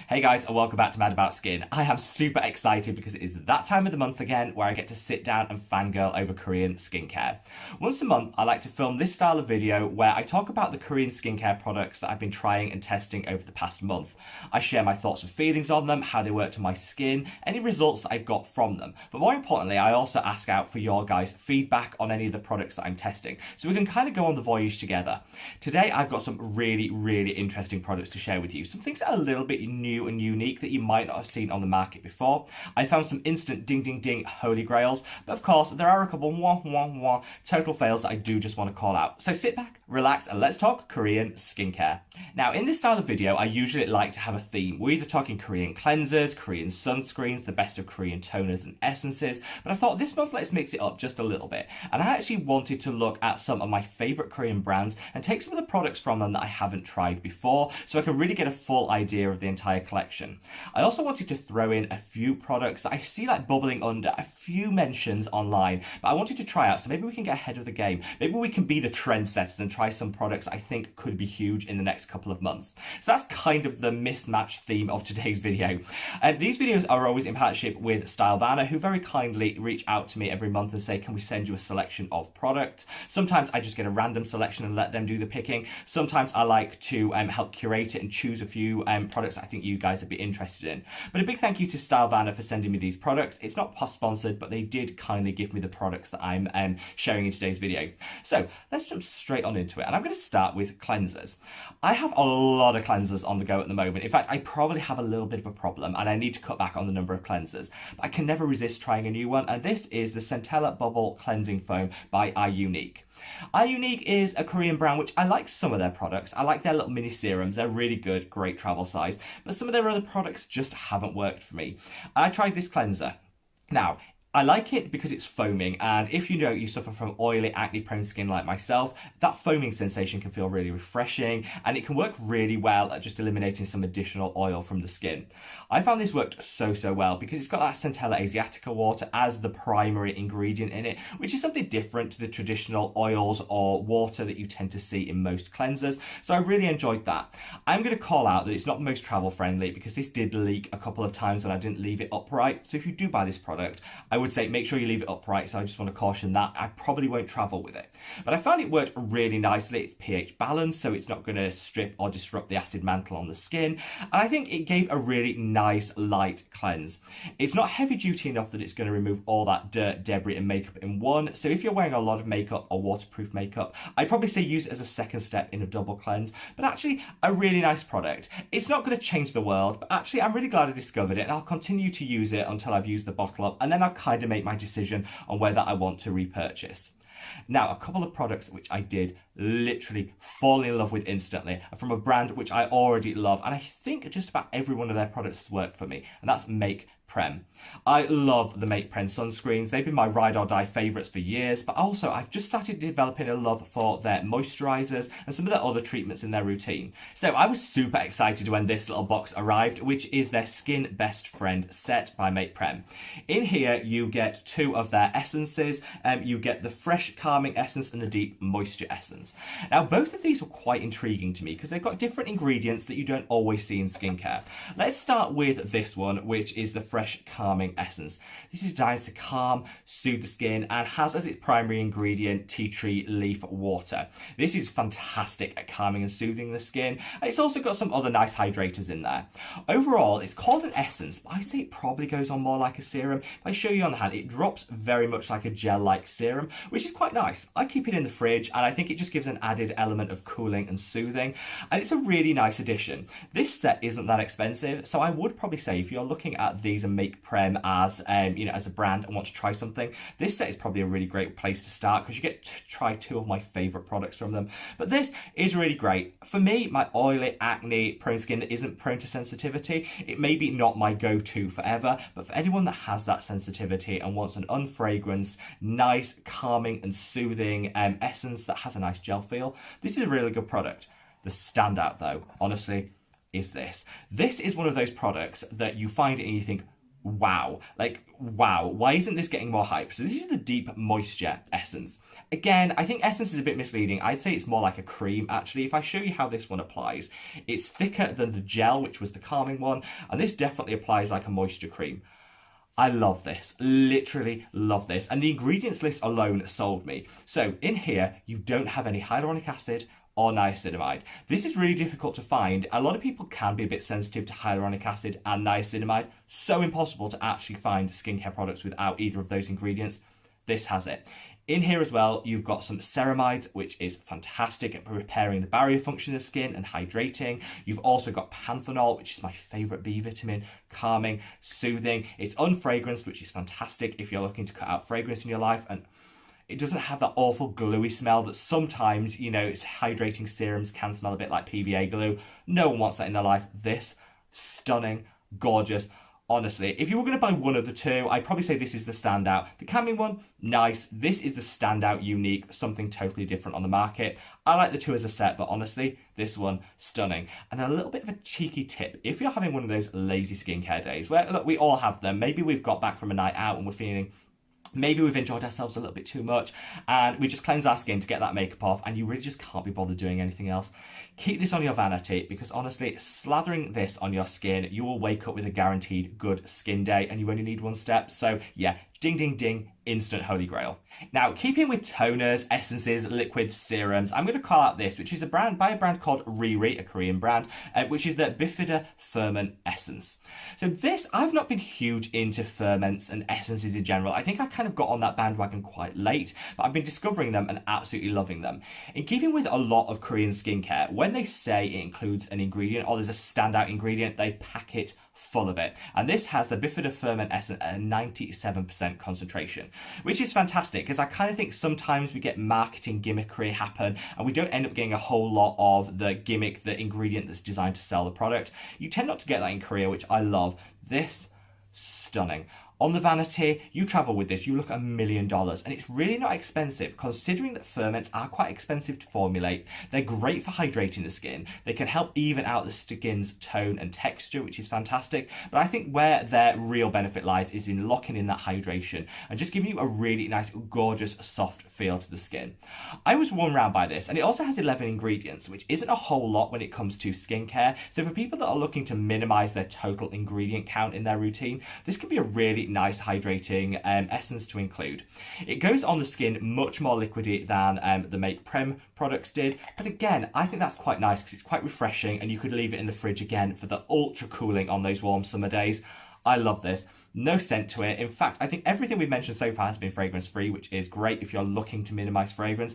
Hey guys, and welcome back to Mad About Skin. I am super excited because it is that time of the month again where I get to sit down and fangirl over Korean skincare. Once a month, I like to film this style of video where I talk about the Korean skincare products that I've been trying and testing over the past month. I share my thoughts and feelings on them, how they work to my skin, any results that I've got from them. But more importantly, I also ask out for your guys' feedback on any of the products that I'm testing, so we can kind of go on the voyage together. Today, I've got some really interesting products to share with you. Some things that are a little bit new and unique that you might not have seen on the market before. I found some instant ding holy grails, but of course there are a couple total fails that I do just want to call out. So sit back, relax, and let's talk Korean skincare. Now, in this style of video, I usually like to have a theme. We're either talking Korean cleansers, Korean sunscreens, the best of Korean toners and essences, but I thought this month let's mix it up just a little bit. And I actually wanted to look at some of my favorite Korean brands and take some of the products from them that I haven't tried before, so I can really get a full idea of the entire collection. I also wanted to throw in a few products that I see like bubbling under a few mentions online, but I wanted to try out, so maybe we can get ahead of the game. Maybe we can be the trendsetters and try some products I think could be huge in the next couple of months. So that's kind of the mismatched theme of today's video. These videos are always in partnership with Stylevana, who very kindly reach out to me every month and say, can we send you a selection of product? Sometimes I just get a random selection and let them do the picking. Sometimes I like to help curate it and choose a few products I think you guys would be interested in. But a big thank you to Stylevana for sending me these products. It's not sponsored, but they did kindly give me the products that I'm sharing in today's video. So let's jump straight on into it. And I'm going to start with cleansers. I have a lot of cleansers on the go at the moment. In fact, I probably have a little bit of a problem and I need to cut back on the number of cleansers. But I can never resist trying a new one. And this is the Centella Bubble Cleansing Foam by iUnique. iUnique is a Korean brand which I like some of their products. I like their little mini serums. They're really good, great travel size. But some of their other products just haven't worked for me. I tried this cleanser. Now, I like it because it's foaming, and if you know you suffer from oily, acne-prone skin like myself, that foaming sensation can feel really refreshing, and it can work really well at just eliminating some additional oil from the skin. I found this worked so well because it's got that Centella Asiatica water as the primary ingredient in it, which is something different to the traditional oils or water that you tend to see in most cleansers, so I really enjoyed that. I'm going to call out that it's not the most travel friendly because this did leak a couple of times when I didn't leave it upright, so if you do buy this product, I would say make sure you leave it upright, so I just want to caution that. I probably won't travel with it. But I found it worked really nicely. It's pH balanced, so it's not going to strip or disrupt the acid mantle on the skin. And I think it gave a really nice, light cleanse. It's not heavy duty enough that it's going to remove all that dirt, debris and makeup in one. So if you're wearing a lot of makeup or waterproof makeup, I'd probably say use it as a second step in a double cleanse. But actually, a really nice product. It's not going to change the world, but actually I'm really glad I discovered it, and I'll continue to use it until I've used the bottle up, and then I'll kind of make my decision on whether I want to repurchase. Now, a couple of products which I did literally fall in love with instantly are from a brand which I already love, and I think just about every one of their products has worked for me, and that's Make Prem. I love the Make Prem sunscreens. They've been my ride or die favourites for years, but also I've just started developing a love for their moisturisers and some of their other treatments in their routine. So I was super excited when this little box arrived, which is their Skin Best Friend set by Make Prem. In here you get two of their essences. You get the Fresh Calming Essence and the Deep Moisture Essence. Now, both of these were quite intriguing to me because they've got different ingredients that you don't always see in skincare. Let's start with this one, which is the Fresh Calming Essence. This is designed to calm, soothe the skin, and has as its primary ingredient tea tree leaf water. This is fantastic at calming and soothing the skin, and it's also got some other nice hydrators in there. Overall, it's called an essence, but I'd say it probably goes on more like a serum. If I show you on the hand, it drops very much like a gel-like serum, which is quite nice. I keep it in the fridge, and I think it just gives an added element of cooling and soothing, and it's a really nice addition. This set isn't that expensive, so I would probably say if you're looking at these and Make Prem as as a brand and want to try something, this set is probably a really great place to start because you get to try two of my favorite products from them. But this is really great. For me, my oily, acne prone skin that isn't prone to sensitivity, it may be not my go-to forever, but for anyone that has that sensitivity and wants an unfragranced, nice, calming and soothing essence that has a nice gel feel, this is a really good product. The standout though, honestly, is this. This is one of those products that you find it and you think, wow, like wow, why isn't this getting more hype? So this is the Deep Moisture Essence. Again, I think essence is a bit misleading. I'd say it's more like a cream actually. If I show you how this one applies, it's thicker than the gel, which was the calming one, and this definitely applies like a moisture cream. I love this, literally love this. And the ingredients list alone sold me. So in here, you don't have any hyaluronic acid or niacinamide. This is really difficult to find. A lot of people can be a bit sensitive to hyaluronic acid and niacinamide. So impossible to actually find skincare products without either of those ingredients. This has it. In here as well, you've got some ceramides, which is fantastic at repairing the barrier function of the skin and hydrating. You've also got panthenol, which is my favourite B vitamin, calming, soothing. It's unfragranced, which is fantastic if you're looking to cut out fragrance in your life. And it doesn't have that awful gluey smell that sometimes, you know, hydrating serums can smell a bit like PVA glue. No one wants that in their life. This, stunning, gorgeous. Honestly, if you were going to buy one of the two, I'd probably say this is the standout. The calming one, nice. This is the standout, unique, something totally different on the market. I like the two as a set, but honestly, this one, stunning. And a little bit of a cheeky tip. If you're having one of those lazy skincare days, where, look, we all have them. Maybe we've got back from a night out and we're feeling maybe we've enjoyed ourselves a little bit too much and we just cleanse our skin to get that makeup off and you really just can't be bothered doing anything else. Keep this on your vanity because honestly, slathering this on your skin, you will wake up with a guaranteed good skin day and you only need one step. So yeah, ding, ding, ding, instant holy grail. Now, keeping with toners, essences, liquids, serums, I'm going to call out this, which is a brand by a brand called Riri, a Korean brand, which is the Bifida Ferment Essence. So this, I've not been huge into ferments and essences in general. I think I kind of got on that bandwagon quite late, but I've been discovering them and absolutely loving them. In keeping with a lot of Korean skincare, when they say it includes an ingredient or there's a standout ingredient, they pack it full of it. And this has the Bifida Ferment Essence at a 97% concentration, which is fantastic because I kind of think sometimes we get marketing gimmickry happen and we don't end up getting a whole lot of the gimmick, the ingredient that's designed to sell the product. You tend not to get that in Korea, which I love. This, stunning. On the vanity, you travel with this, you look $1 million, and it's really not expensive considering that ferments are quite expensive to formulate. They're great for hydrating the skin. They can help even out the skin's tone and texture, which is fantastic. But I think where their real benefit lies is in locking in that hydration and just giving you a really nice, gorgeous, soft feel to the skin. I was worn around by this, and it also has 11 ingredients, which isn't a whole lot when it comes to skincare. So for people that are looking to minimize their total ingredient count in their routine, this can be a really nice hydrating essence to include. It goes on the skin much more liquidy than the Make Prem products did, but again, I think that's quite nice because it's quite refreshing and you could leave it in the fridge again for the ultra cooling on those warm summer days. I love this. No scent to it. In fact, I think everything we've mentioned so far has been fragrance free, which is great if you're looking to minimize fragrance.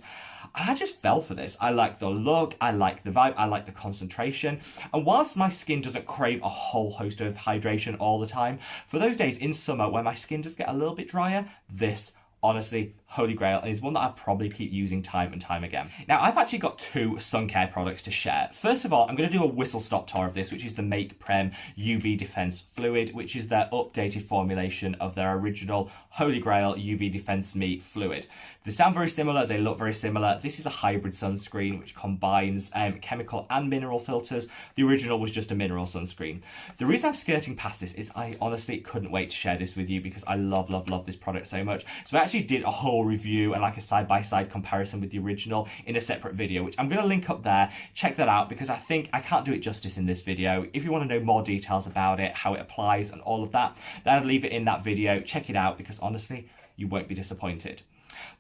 I just fell for this. I like the look, I like the vibe, I like the concentration. And whilst my skin doesn't crave a whole host of hydration all the time, for those days in summer when my skin does get a little bit drier, this, honestly, holy grail, and is one that I'll probably keep using time and time again. Now, I've actually got two sun care products to share. First of all, I'm going to do a whistle-stop tour of this, which is the Make Prem UV Defense Fluid, which is their updated formulation of their original holy grail UV Defense Me fluid. They sound very similar, they look very similar. This is a hybrid sunscreen which combines chemical and mineral filters. The original was just a mineral sunscreen. The reason I'm skirting past this is I honestly couldn't wait to share this with you because I love, love, love this product so much. So I actually did a whole review and like a side-by-side comparison with the original in a separate video, which I'm going to link up there. Check that out because I think I can't do it justice in this video. If you want to know more details about it, how it applies and all of that, then I'd leave it in that video. Check it out because honestly, you won't be disappointed.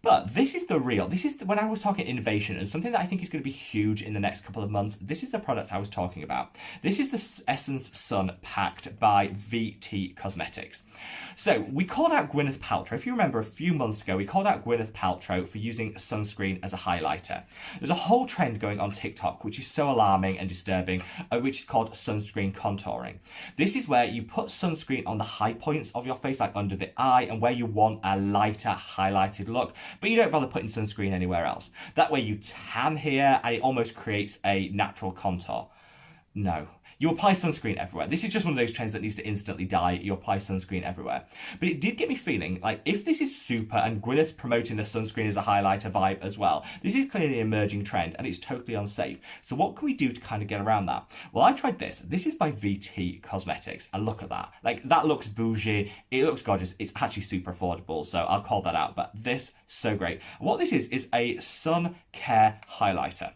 But this is the real, this is when I was talking innovation and something that I think is going to be huge in the next couple of months. This is the product I was talking about. This is the Essence Sun Packed by VT Cosmetics. So we called out Gwyneth Paltrow. If you remember a few months ago, we called out Gwyneth Paltrow for using sunscreen as a highlighter. There's a whole trend going on TikTok, which is so alarming and disturbing, which is called sunscreen contouring. This is where you put sunscreen on the high points of your face, like under the eye, and where you want a lighter highlighted look, but you don't bother putting sunscreen anywhere else. That way you tan here and it almost creates a natural contour. No, You apply sunscreen everywhere. This is just one of those trends that needs to instantly die. You apply sunscreen everywhere. But it did get me feeling like if this is super, and Gwyneth's promoting the sunscreen as a highlighter vibe as well, this is clearly an emerging trend and it's totally unsafe. So what can we do to kind of get around that? Well, I tried this. This is by VT Cosmetics, and look at that. Like, that looks bougie. It looks gorgeous. It's actually super affordable, so I'll call that out. But this, so great. What this is a sun care highlighter.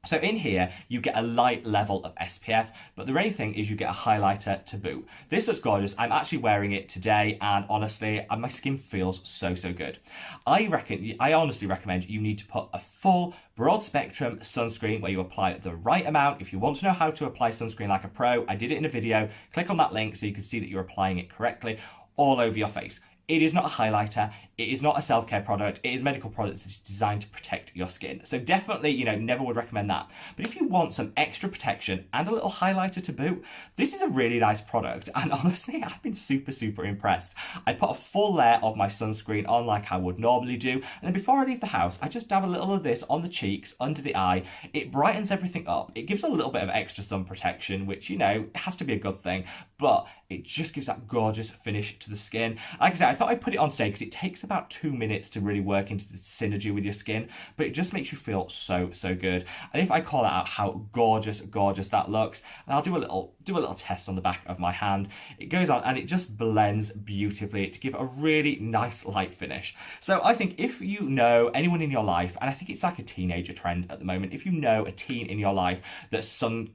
So in here, you get a light level of SPF, but the main thing is you get a highlighter to boot. This looks gorgeous. I'm actually wearing it today, and honestly, my skin feels so good. I honestly recommend you need to put a full broad spectrum sunscreen where you apply the right amount. If you want to know how to apply sunscreen like a pro, I did it in a video. Click on that link so you can see that you're applying it correctly all over your face. It is not a highlighter. It is not a self-care product. It is a medical product that's designed to protect your skin. So definitely, never would recommend that. But if you want some extra protection and a little highlighter to boot, this is a really nice product. And honestly, I've been super impressed. I put a full layer of my sunscreen on like I would normally do. And then before I leave the house, I just dab a little of this on the cheeks, under the eye. It brightens everything up. It gives a little bit of extra sun protection, which, it has to be a good thing. But it just gives that gorgeous finish to the skin. Like I said, I thought I'd put it on today because it takes about 2 minutes to really work into the synergy with your skin, but it just makes you feel so good. And if I call that out, how gorgeous that looks, and I'll do a little test on the back of my hand. It goes on and it just blends beautifully to give a really nice light finish. So I think if you know anyone in your life, and I think it's like a teenager trend at the moment, if you know a teen in your life that's sun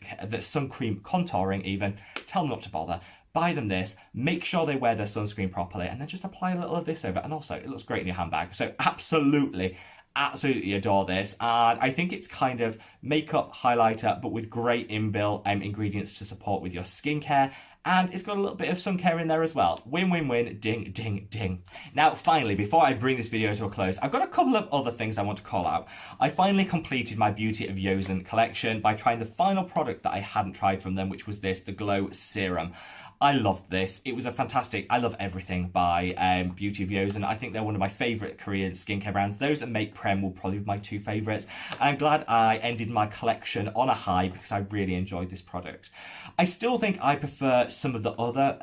cream contouring even, tell them not to bother. Buy them this, make sure they wear their sunscreen properly, and then just apply a little of this over. And also, it looks great in your handbag. So absolutely adore this. And I think it's kind of makeup highlighter, but with great inbuilt ingredients to support with your skincare. And it's got a little bit of sun care in there as well. Win, ding. Now, finally, before I bring this video to a close, I've got a couple of other things I want to call out. I finally completed my Beauty of Yosen collection by trying the final product that I hadn't tried from them, which was this, the Glow Serum. I loved this. It was I love everything by Beauty of Yosen. I think they're one of my favourite Korean skincare brands. Those that make Prem will probably be my two favourites. I'm glad I ended my collection on a high because I really enjoyed this product. I still think I prefer some of the other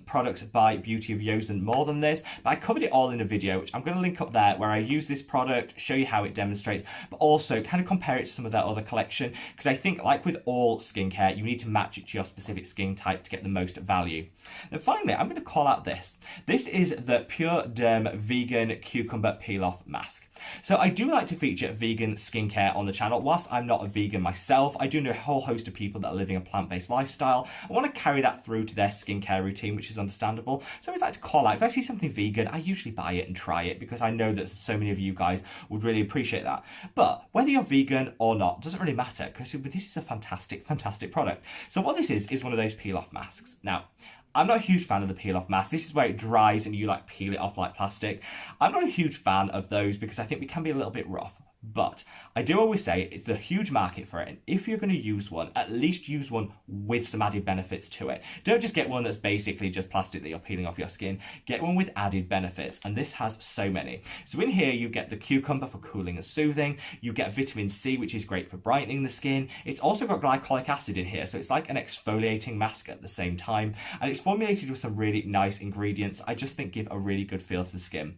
products by Beauty of Yosen more than this, but I covered it all in a video, which I'm going to link up there, where I use this product, show you how it demonstrates, but also kind of compare it to some of their other collection, because I think, like with all skincare, you need to match it to your specific skin type to get the most value. And finally, I'm going to call out this. This is the Pure Derm Vegan Cucumber Peel-Off Mask. So I do like to feature vegan skincare on the channel. Whilst I'm not a vegan myself, I do know a whole host of people that are living a plant-based lifestyle. I want to carry that through to their skincare routine, which is understandable. So I always like to call out, if I see something vegan, I usually buy it and try it, because I know that so many of you guys would really appreciate that. But whether you're vegan or not doesn't really matter, because this is a fantastic product. So what this is one of those peel-off masks. Now, I'm not a huge fan of the peel-off mask. This is where it dries and you peel it off like plastic. I'm not a huge fan of those because I think we can be a little bit rough. But I do always say it's a huge market for it, and if you're going to use one, at least use one with some added benefits to it. Don't just get one that's basically just plastic that you're peeling off your skin. Get one with added benefits, and this has so many. So in here you get the cucumber for cooling and soothing, you get vitamin C, which is great for brightening the skin. It's also got glycolic acid in here, so it's like an exfoliating mask at the same time, and it's formulated with some really nice ingredients I just think give a really good feel to the skin.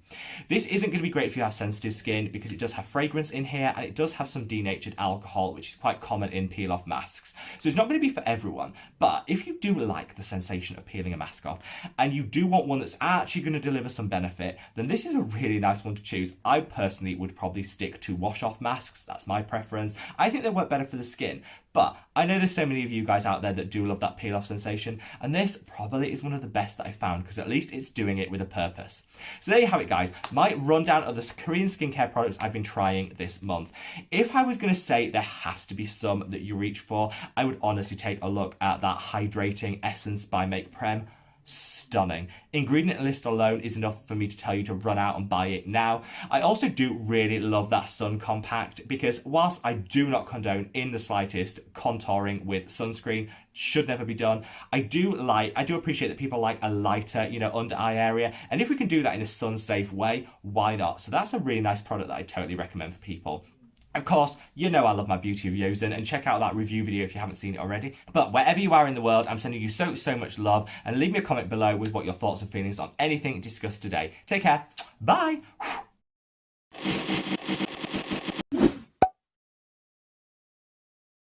This isn't going to be great if you have sensitive skin, because it does have fragrance in here, and it does have some denatured alcohol, which is quite common in peel-off masks. So it's not going to be for everyone, but if you do like the sensation of peeling a mask off, and you do want one that's actually going to deliver some benefit, then this is a really nice one to choose. I personally would probably stick to wash-off masks. That's my preference. I think they work better for the skin, but I know there's so many of you guys out there that do love that peel-off sensation, and this probably is one of the best that I found, because at least it's doing it with a purpose. So there you have it, guys. My rundown of the Korean skincare products I've been trying this month. If I was going to say there has to be some that you reach for, I would honestly take a look at that Hydrating Essence by Make Prem. Stunning. Ingredient list alone is enough for me to tell you to run out and buy it now. I also do really love that Sun Compact, because whilst I do not condone in the slightest contouring with sunscreen, should never be done, I do appreciate that people like a lighter, under eye area, and if we can do that in a sun safe way, why not? So that's a really nice product that I totally recommend for people. Of course, you know I love my beauty reviews, and check out that review video if you haven't seen it already. But wherever you are in the world, I'm sending you so much love, and leave me a comment below with what your thoughts and feelings on anything discussed today. Take care. Bye.